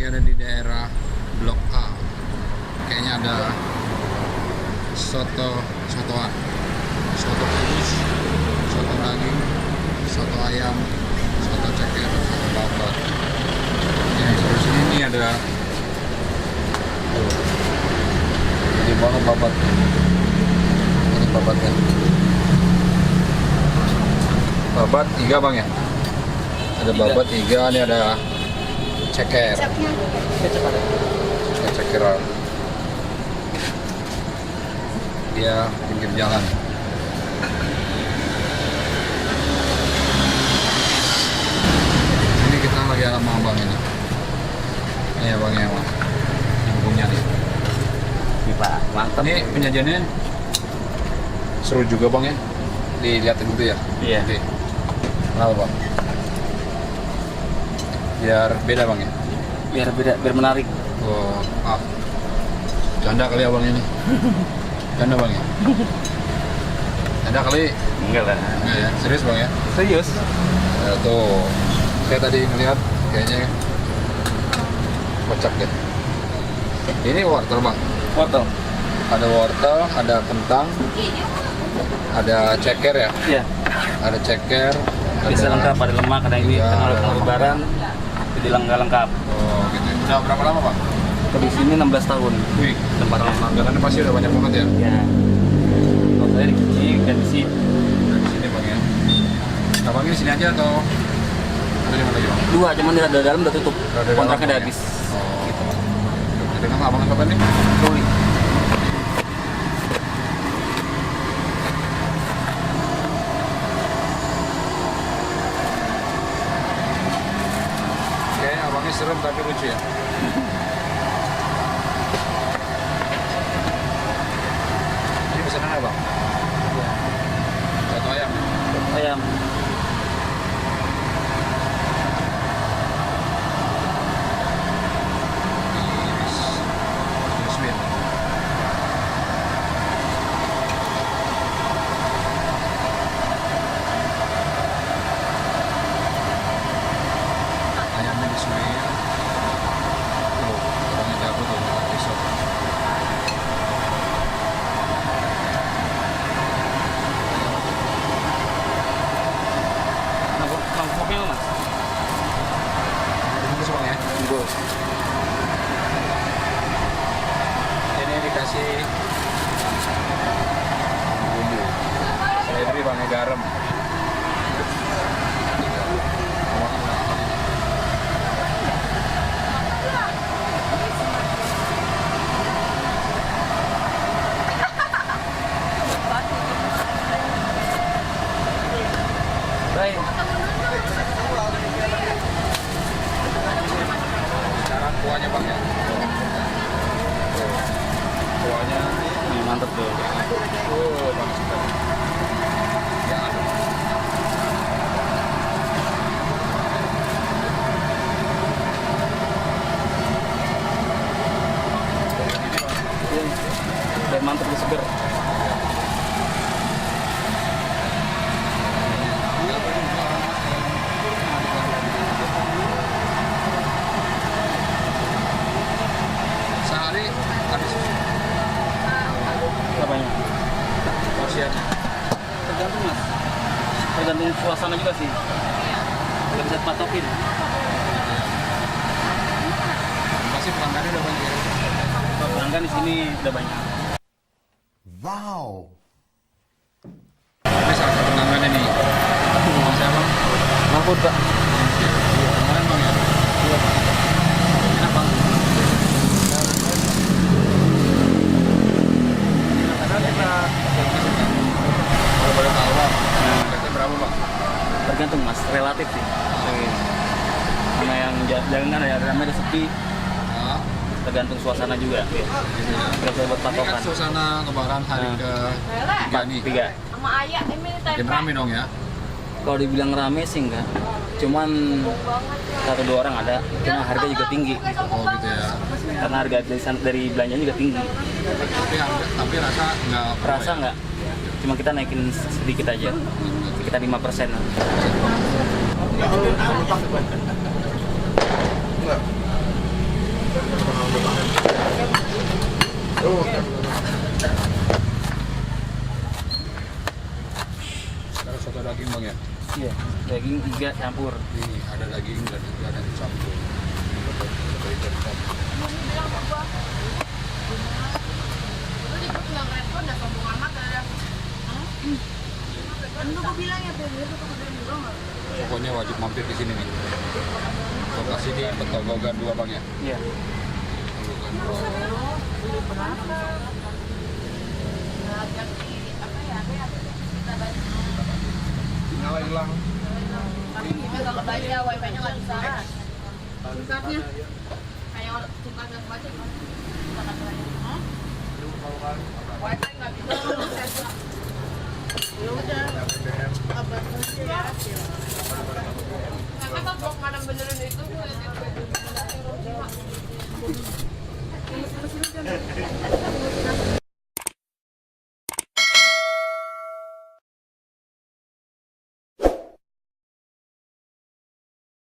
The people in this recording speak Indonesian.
lagi ada di daerah Blok A. Kayaknya ada sotoan, soto kudus, soto daging, soto ayam, soto ceker, soto babat. Yang sebelah sini ini ada jadi mana babat. Ini babatnya. Babat 3 bang ya? Ada babat 3, ini ada ceker. Cekeran. Dia pinggir jalan. Ini kita lagi sama abang ini. Ini abangnya bang. Yang punya nih. Ini Pak, mantap. Ini penyajiannya seru juga bang ya. Dilihatin gitu ya. Iya. Oke. Kenapa bang? Biar beda bang ya. Biar beda, biar menarik. Oh, canda kali abang ini. Canda bang ya. Canda kali. Enggak lah. Enggak ya. Serius bang ya. Serius? Tuh, saya tadi ngeliat kayaknya kocak deh. Ini wortel bang. Wortel. Ada wortel, ada kentang, ada ceker ya. Iya. Ada ceker. Bisa lengkap, ada lemak, ada ini. Iya, Kalau ada lemak. lebaran jadi lengkap. Oh gitu. Udah berapa lama bang? Di sini 16 tahun. Wih, Tempat langganannya pasti udah banyak banget ya. Ya. Kalau saya di Kecik dan di sini. Dari sini bang ya. Abangnya di sini aja atau ada di mana lagi bang? Dua, cuman di dalam udah tutup. Ada Kontraknya dalam, udah Bang, habis. ya? Oh gitu. Dengan abang kapan nih? Ruli. Kayaknya abangnya serem tapi lucu ya. Ini pesanan apa bang? Satu ayam. Ayam. Iris. Sweet. Ayamnya di sweet. Tuh, orangnya jago tuh makan pisau. Mangkoknya mas? Bungkus bang ya. Bungkus. Ini dikasih bumbu. Seledri bang ya, garam. Baik. Cara kuahnya bang ya. Tuh, kuahnya Ini mantap tuh. bang sekali. Ya adem. Biar mantap dan seger. Sehari habis Berapanya? porsiannya. Tergantung mas. Tergantung suasana juga sih. Nggak bisa patokin. Pasti pelanggannya udah banyak ya. Pelanggan di sini udah banyak. Wow. Ini salah satu pelanggannya nih. Bang saya bang. Mahfud pak. Kemarin bang ya. Enak bang. Kalau boleh tahu bang, harganya berapa bang? Tergantung mas, relatif sih. Mana yang jalan ada ramai ada sepi. Nah, Tergantung suasana juga. gitu ya. Nggak bisa buat Ini kan patokan. suasana lebaran hari Nah. ke-3 nih. 3. Sama ayah ini Makin rame dong ya. Kalau dibilang rame sih enggak. Cuman 1-2 orang ada. Cuma harga juga tinggi. Oh gitu ya. Karena harga dari belanjanya juga tinggi. Tapi rasa nggak Rasa enggak. Cuma kita naikin sedikit aja. Kita 5%. 3 campur. Ini ada daging dan juga ada yang campur. Kamu bilang ke gua. Lu ikut nggak respon dah sombong amat ada. Kan gua bilang ya Beb, itu kemudian juga nggak. Pokoknya wajib mampir di sini nih. Lokasi di Petogogan 2 Bang ya. Iya. Petogogan 2. Nyalain lang. Tapi gimana kalau baca wifi-nya nggak bisa kan? Singkatnya kayak singkatnya baca gimana? Wifi nggak bisa. Ya udah. Abang ya. Kakak blok mana benerin itu?